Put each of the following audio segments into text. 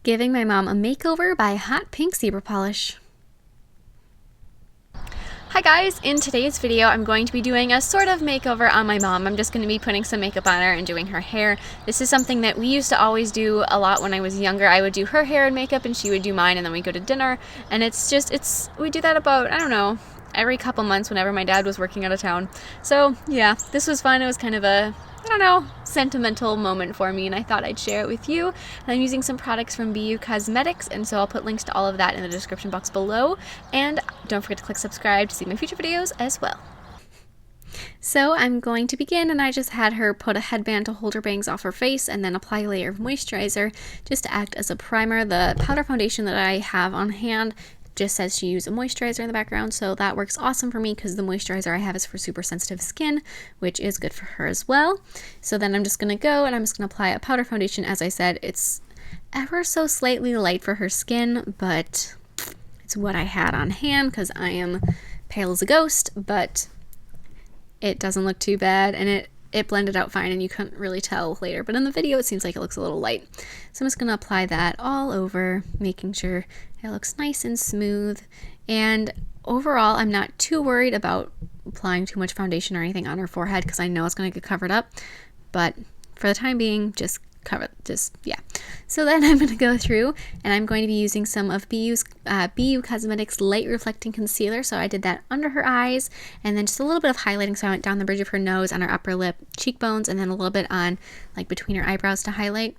Giving My Mom a Makeover by Hotpinkzebrapolish. Hi guys, in today's video I'm going to be doing a sort of makeover on my mom. I'm just going to be putting some makeup on her and doing her hair. This is something that we used to always do a lot when I was younger. I would do her hair and makeup and she would do mine, and then we'd go to dinner, and we do that about, I don't know, every couple months whenever my dad was working out of town. So yeah, this was fun. It was kind of a, I don't know, sentimental moment for me, and I thought I'd share it with you. And I'm using some products from BeYu Cosmetics, and so I'll put links to all of that in the description box below. And don't forget to click subscribe to see my future videos as well. So I'm going to begin, and I just had her put a headband to hold her bangs off her face and then apply a layer of moisturizer just to act as a primer. The powder foundation that I have on hand just says to use a moisturizer in the background, so that works awesome for me because the moisturizer I have is for super sensitive skin, which is good for her as well. So then I'm just going to go and I'm just going to apply a powder foundation. As I said, it's ever so slightly light for her skin, but it's what I had on hand because I am pale as a ghost, but it doesn't look too bad, and it blended out fine and you couldn't really tell later, but in the video it seems like it looks a little light. So I'm just going to apply that all over, making sure it looks nice and smooth. And overall, I'm not too worried about applying too much foundation or anything on her forehead because I know it's going to get covered up, but for the time being, yeah. So then I'm going to go through and I'm going to be using some of BeYu Cosmetics Light Reflecting Concealer. So I did that under her eyes, and then just a little bit of highlighting. So I went down the bridge of her nose, on her upper lip, cheekbones, and then a little bit on like between her eyebrows to highlight.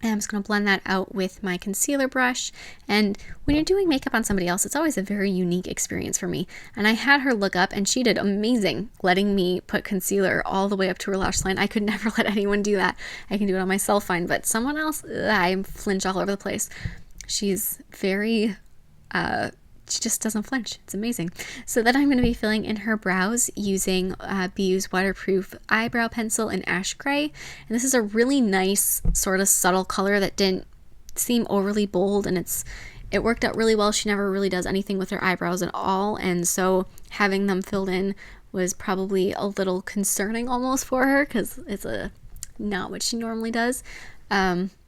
And I'm just going to blend that out with my concealer brush. And when you're doing makeup on somebody else, it's always a very unique experience for me. And I had her look up, and she did amazing letting me put concealer all the way up to her lash line. I could never let anyone do that. I can do it on myself fine, but someone else, I flinch all over the place. She's very, she just doesn't flinch. It's amazing. So then I'm going to be filling in her brows using BeYu's waterproof eyebrow pencil in ash gray. And this is a really nice sort of subtle color that didn't seem overly bold, and it worked out really well. She never really does anything with her eyebrows at all, and so having them filled in was probably a little concerning almost for her because it's not what she normally does.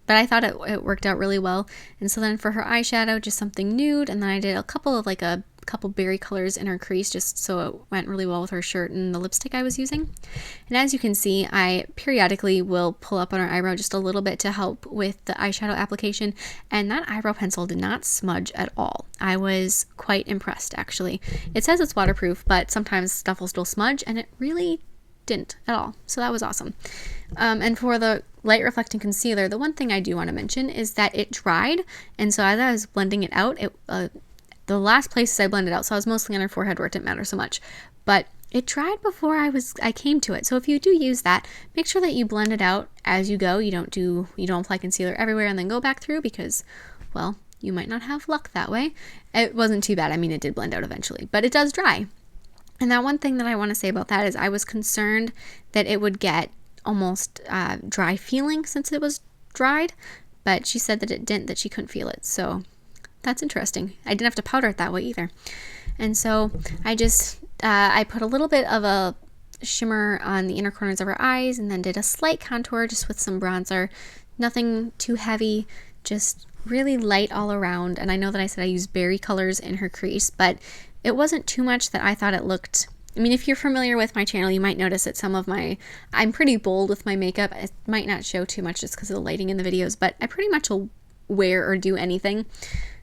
But I thought it worked out really well. And so then for her eyeshadow, just something nude, and then I did a couple berry colors in her crease just so it went really well with her shirt and the lipstick I was using. And as you can see, I periodically will pull up on her eyebrow just a little bit to help with the eyeshadow application, and that eyebrow pencil did not smudge at all. I was quite impressed, actually. It says it's waterproof, but sometimes stuff will still smudge, and it really didn't at all. So that was awesome. And for the light reflecting concealer, the one thing I do want to mention is that it dried, and so as I was blending it out, the last places I blended out, so I was mostly on her forehead where it didn't matter so much, but it dried before I came to it. So if you do use that, make sure that you blend it out as you go. You don't apply concealer everywhere and then go back through because, well, you might not have luck that way. It wasn't too bad. I mean, it did blend out eventually, but it does dry. And that one thing that I want to say about that is I was concerned that it would get almost dry feeling since it was dried, but she said that it didn't, that she couldn't feel it. So that's interesting. I didn't have to powder it that way either. And so I just, I put a little bit of a shimmer on the inner corners of her eyes and then did a slight contour just with some bronzer. Nothing too heavy, just really light all around. And I know that I said I used berry colors in her crease, but it wasn't too much that I thought it looked. I mean, if you're familiar with my channel, you might notice that I'm pretty bold with my makeup. It might not show too much just because of the lighting in the videos, but I pretty much will wear or do anything.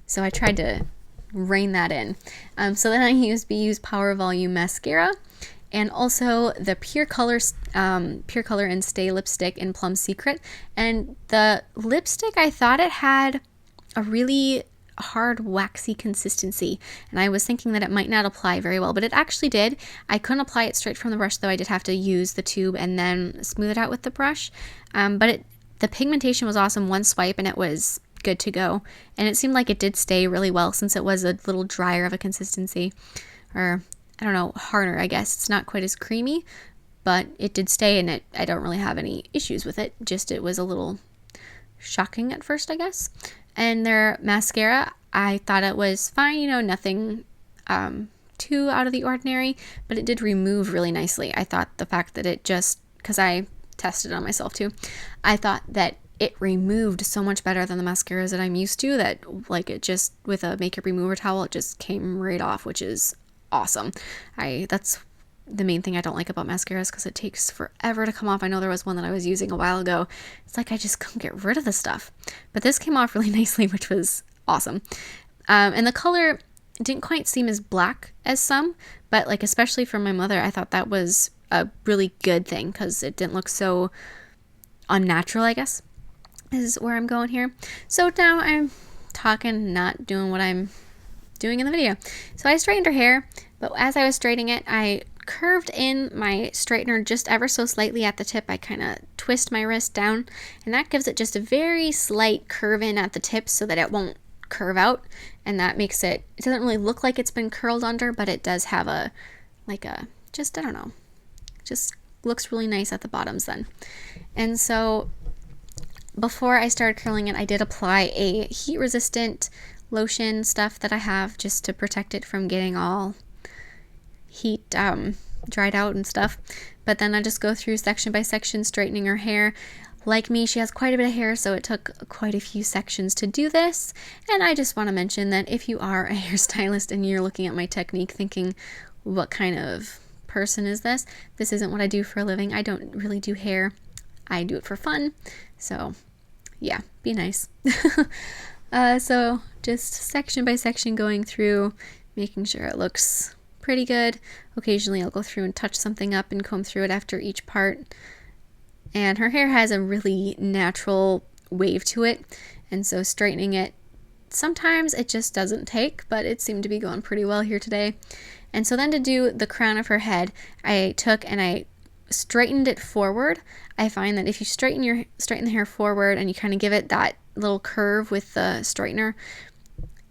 So I tried to rein that in. So then I used BeYu's Power Volume Mascara and also the Pure Color and Stay Lipstick in Plum Secret. And the lipstick, I thought it had a really hard waxy consistency, and I was thinking that it might not apply very well, but it actually did. I couldn't apply it straight from the brush though. I did have to use the tube and then smooth it out with the brush, but the pigmentation was awesome. One swipe and it was good to go, and it seemed like it did stay really well since it was a little drier of a consistency, or I don't know, harder, I guess. It's not quite as creamy, but it did stay, and I don't really have any issues with it. Just it was a little shocking at first, I guess. And their mascara, I thought it was fine, nothing too out of the ordinary, but it did remove really nicely. I thought the fact that it just, because I tested it on myself too, I thought that it removed so much better than the mascaras that I'm used to, that like it just, with a makeup remover towel, it just came right off, which is awesome. That's the main thing I don't like about mascaras, because it takes forever to come off. I know there was one that I was using a while ago. It's like I just couldn't get rid of the stuff. But this came off really nicely, which was awesome. And the color didn't quite seem as black as some, but like especially for my mother, I thought that was a really good thing, because it didn't look so unnatural, I guess, is where I'm going here. So now I'm talking, not doing what I'm doing in the video. So I straightened her hair, but as I was straightening it, I curved in my straightener just ever so slightly at the tip. I kind of twist my wrist down, and that gives it just a very slight curve in at the tip so that it won't curve out, and that makes it doesn't really look like it's been curled under, but it does have a just, I don't know, just looks really nice at the bottoms then. And so before I started curling it, I did apply a heat resistant lotion stuff that I have just to protect it from getting all heat dried out and stuff. But then I just go through section by section straightening her hair. Like me, she has quite a bit of hair, so it took quite a few sections to do this. And I just want to mention that if you are a hairstylist and you're looking at my technique thinking, what kind of person is this? This isn't what I do for a living. I don't really do hair. I do it for fun. So yeah, be nice. So just section by section going through, making sure it looks pretty good. Occasionally I'll go through and touch something up and comb through it after each part. And her hair has a really natural wave to it, and so straightening it, sometimes it just doesn't take, but it seemed to be going pretty well here today. And so then to do the crown of her head, I took and I straightened it forward. I find that if you straighten the hair forward and you kind of give it that little curve with the straightener,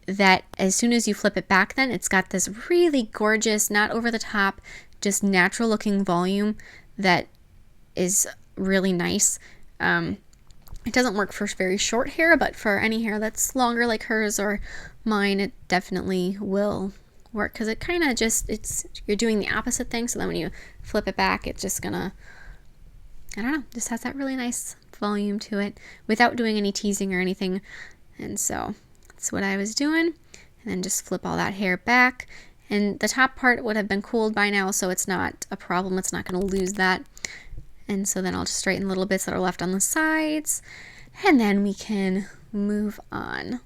that as soon as you flip it back, then it's got this really gorgeous, not over the top, just natural looking volume that is really nice. It doesn't work for very short hair, but for any hair that's longer like hers or mine, it definitely will work, because it kind of just, you're doing the opposite thing, so then when you flip it back, it's just gonna, I don't know, just has that really nice volume to it without doing any teasing or anything. And so that's what I was doing. And then just flip all that hair back, and the top part would have been cooled by now, so it's not a problem. It's not going to lose that. And so then I'll just straighten little bits that are left on the sides, and then we can move on.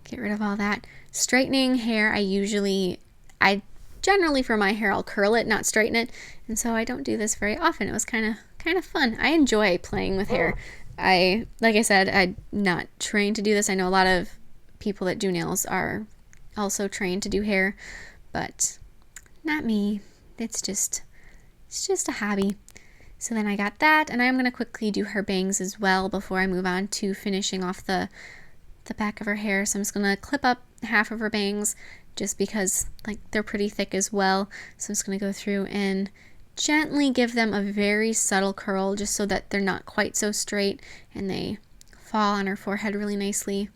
Get rid of all that. Straightening hair, I generally for my hair, I'll curl it, not straighten it. And so I don't do this very often. It was kind of fun. I enjoy playing with hair. Like I said, I'm not trained to do this. I know a lot of people that do nails are also trained to do hair, but not me. It's just a hobby. So then I got that, and I'm going to quickly do her bangs as well before I move on to finishing off the back of her hair. So I'm just going to clip up half of her bangs just because like they're pretty thick as well. So I'm just going to go through and gently give them a very subtle curl just so that they're not quite so straight and they fall on her forehead really nicely.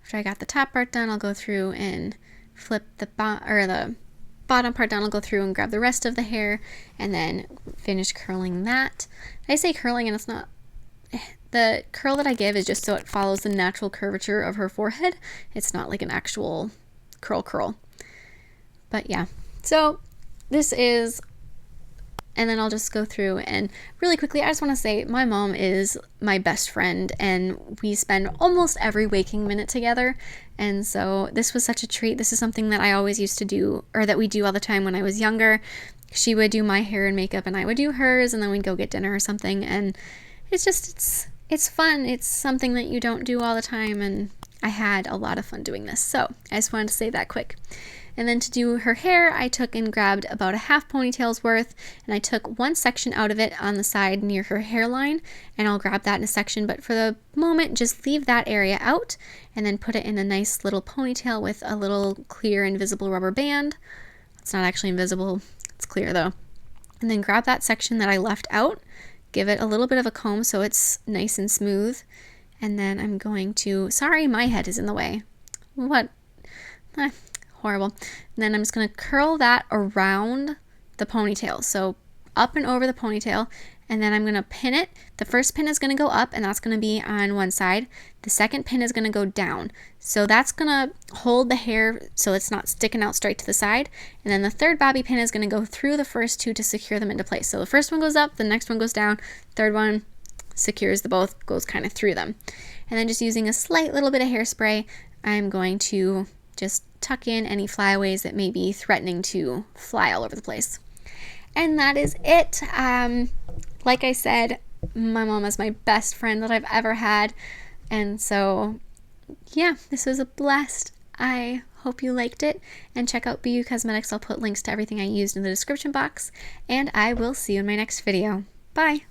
After I got the top part done, I'll go through and flip the bottom part down. I'll go through and grab the rest of the hair and then finish curling that. I say curling, and it's not, the curl that I give is just so it follows the natural curvature of her forehead. It's not like an actual curl. But yeah, so this is, and then I'll just go through and really quickly, I just want to say my mom is my best friend, and we spend almost every waking minute together. And so this was such a treat. This is something that I always used to do, or that we do all the time when I was younger. She would do my hair and makeup, and I would do hers, and then we'd go get dinner or something. And it's fun. It's something that you don't do all the time, and I had a lot of fun doing this. So I just wanted to say that quick. And then to do her hair, I took and grabbed about a half ponytail's worth, and I took one section out of it on the side near her hairline, and I'll grab that in a section, but for the moment, just leave that area out, and then put it in a nice little ponytail with a little clear invisible rubber band. It's not actually invisible, it's clear though. And then grab that section that I left out, give it a little bit of a comb so it's nice and smooth, and then I'm going to, sorry, my head is in the way. What? Horrible. And then I'm just going to curl that around the ponytail. So up and over the ponytail, and then I'm going to pin it. The first pin is going to go up, and that's going to be on one side. The second pin is going to go down. So that's going to hold the hair so it's not sticking out straight to the side. And then the third bobby pin is going to go through the first two to secure them into place. So the first one goes up, the next one goes down, third one secures the both, goes kind of through them. And then just using a slight little bit of hairspray, I'm going to just tuck in any flyaways that may be threatening to fly all over the place. And that is it. Like I said, my mom is my best friend that I've ever had. And so, yeah, this was a blast. I hope you liked it. And check out BeYu Cosmetics. I'll put links to everything I used in the description box. And I will see you in my next video. Bye.